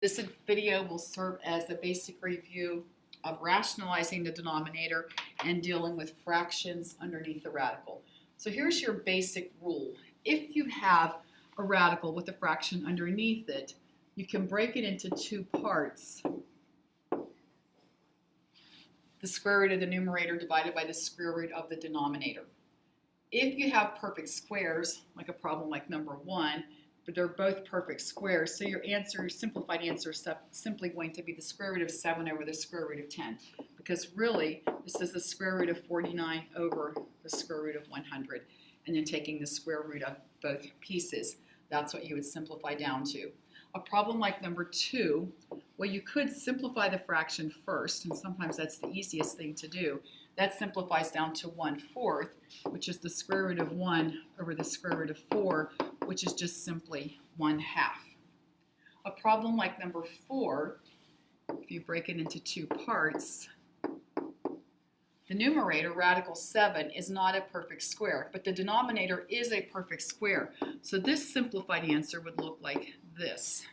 This video will serve as a basic review of rationalizing the denominator and dealing with fractions underneath the radical. So here's your basic rule. If you have a radical with a fraction underneath it, you can break it into two parts. The square root of the numerator divided by the square root of the denominator. If you have perfect squares, like a problem like number 1, but they're both perfect squares, so your answer, your simplified answer, is simply going to be the square root of 7 over the square root of 10. Because really, this is the square root of 49 over the square root of 100. And then taking the square root of both pieces. That's what you would simplify down to. A problem like number 2, well, you could simplify the fraction first, and sometimes that's the easiest thing to do. That simplifies down to 1/4, which is the square root of 1 over the square root of 4, which is just simply 1/2. A problem like number 4, if you break it into two parts, the numerator, radical 7, is not a perfect square, but the denominator is a perfect square. So this simplified answer would look like this.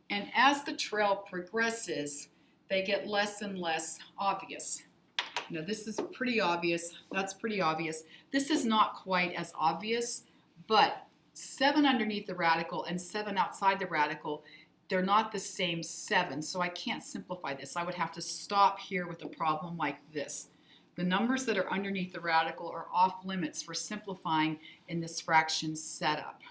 And as the trail progresses, they get less and less obvious. Now this is pretty obvious, that's pretty obvious. This is not quite as obvious, but 7 underneath the radical and 7 outside the radical, they're not the same 7, so I can't simplify this. I would have to stop here with a problem like this. The numbers that are underneath the radical are off limits for simplifying in this fraction setup,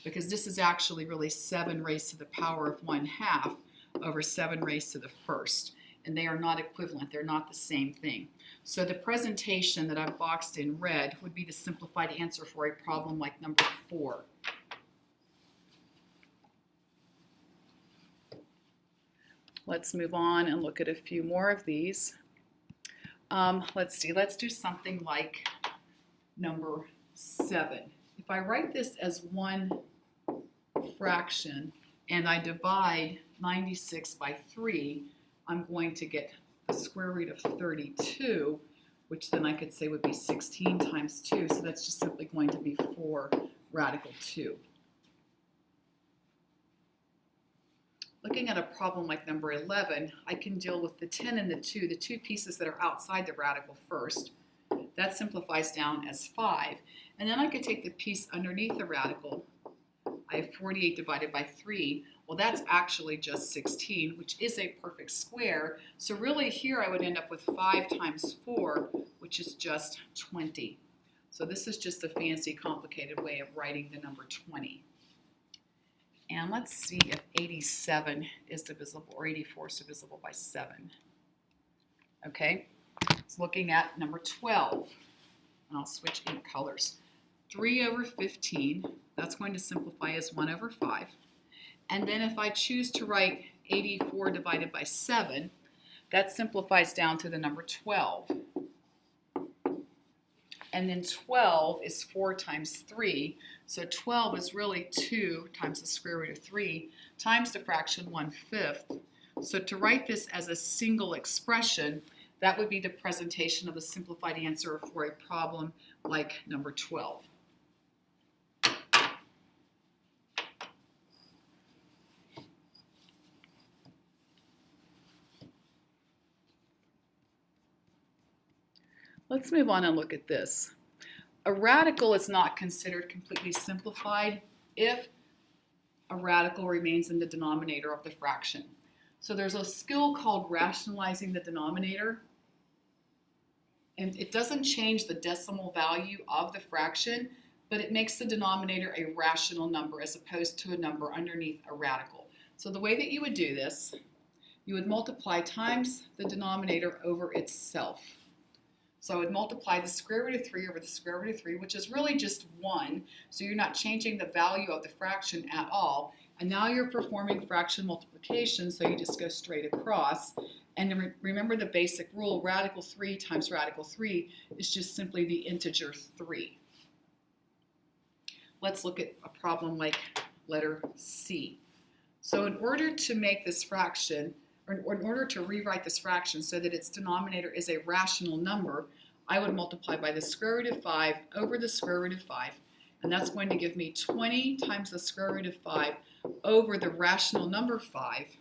because this is actually really 7 raised to the power of 1/2 over 7 raised to the first. And they are not equivalent, they're not the same thing. So the presentation that I've boxed in red would be the simplified answer for a problem like number 4. Let's move on and look at a few more of these. Let's see, let's do something like number 7. If I write this as one fraction and I divide 96 by 3, I'm going to get the square root of 32, which then I could say would be 16 times 2, so that's just simply going to be 4 radical 2. Looking at a problem like number 11, I can deal with the 10 and the 2 pieces that are outside the radical first. That simplifies down as 5. And then I could take the piece underneath the radical. I have 48 divided by 3. Well, that's actually just 16, which is a perfect square. So really here I would end up with 5 times 4, which is just 20. So this is just a fancy, complicated way of writing the number 20. And let's see if 87 is divisible, or 84 is divisible by 7. Okay, so looking at number 12, and I'll switch ink colors. 3 over 15, that's going to simplify as 1 over 5. And then if I choose to write 84 divided by 7, that simplifies down to the number 12. And then 12 is 4 times 3, so 12 is really 2 times the square root of 3 times the fraction 1/5. So to write this as a single expression, that would be the presentation of the simplified answer for a problem like number 12. Let's move on and look at this. A radical is not considered completely simplified if a radical remains in the denominator of the fraction. So there's a skill called rationalizing the denominator, and it doesn't change the decimal value of the fraction, but it makes the denominator a rational number as opposed to a number underneath a radical. So the way that you would do this, you would multiply times the denominator over itself. So I would multiply the square root of 3 over the square root of 3, which is really just 1. So you're not changing the value of the fraction at all. And now you're performing fraction multiplication, so you just go straight across. And remember the basic rule, radical 3 times radical 3 is just simply the integer 3. Let's look at a problem like letter C. So in order to make this fraction, or in order to rewrite this fraction so that its denominator is a rational number, I would multiply by the square root of 5 over the square root of 5. and that's going to give me 20 times the square root of 5 over the rational number 5.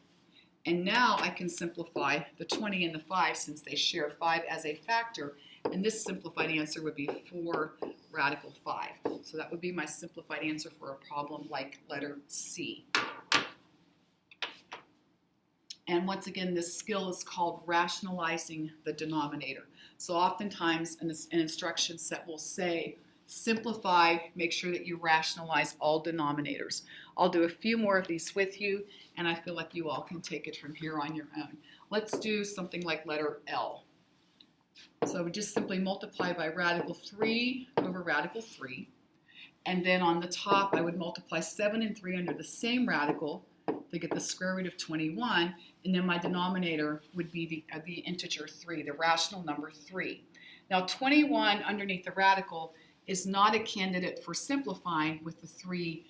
And now I can simplify the 20 and the 5 since they share 5 as a factor, and this simplified answer would be 4 radical 5. So that would be my simplified answer for a problem like letter C. And once again, this skill is called rationalizing the denominator. So oftentimes an instruction set will say, simplify, make sure that you rationalize all denominators. I'll do a few more of these with you, and I feel like you all can take it from here on your own. Let's do something like letter L. So I would just simply multiply by radical 3 over radical 3. And then on the top, I would multiply 7 and 3 under the same radical to get the square root of 21. And then my denominator would be the integer 3, the rational number 3. Now 21 underneath the radical is not a candidate for simplifying with the 3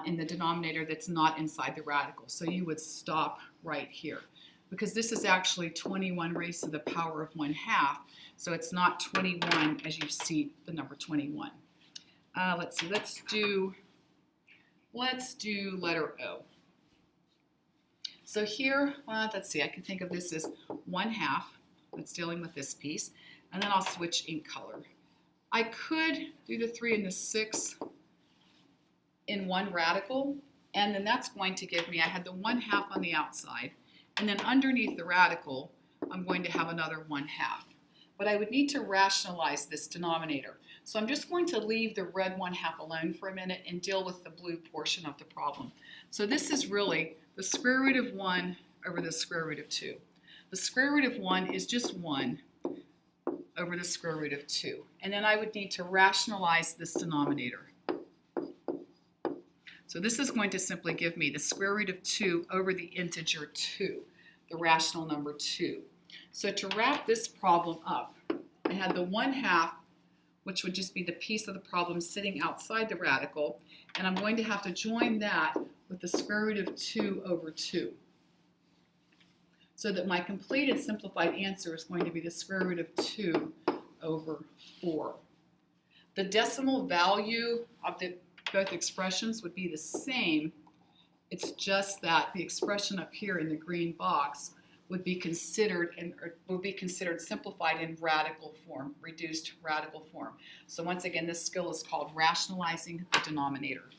in the denominator that's not inside the radical. So you would stop right here, because this is actually 21 raised to the power of 1/2. So it's not 21 as you see the number 21. Let's see, let's do letter O. So here, let's see, I can think of this as 1/2. It's dealing with this piece. And then I'll switch ink color. I could do the 3 and the 6 in one radical, and then that's going to give me, I had the 1/2 on the outside, and then underneath the radical, I'm going to have another 1/2. But I would need to rationalize this denominator. So I'm just going to leave the red 1/2 alone for a minute and deal with the blue portion of the problem. So this is really the square root of 1 over the square root of 2. The square root of 1 is just 1 over the square root of 2. And then I would need to rationalize this denominator. So this is going to simply give me the square root of 2 over the integer 2, the rational number 2. So to wrap this problem up, I had the 1/2, which would just be the piece of the problem sitting outside the radical, and I'm going to have to join that with the square root of 2 over 2. So that my completed simplified answer is going to be the square root of 2 over 4. The decimal value of both expressions would be the same. It's just that the expression up here in the green box would be considered simplified in radical form, reduced radical form. So once again, this skill is called rationalizing the denominator.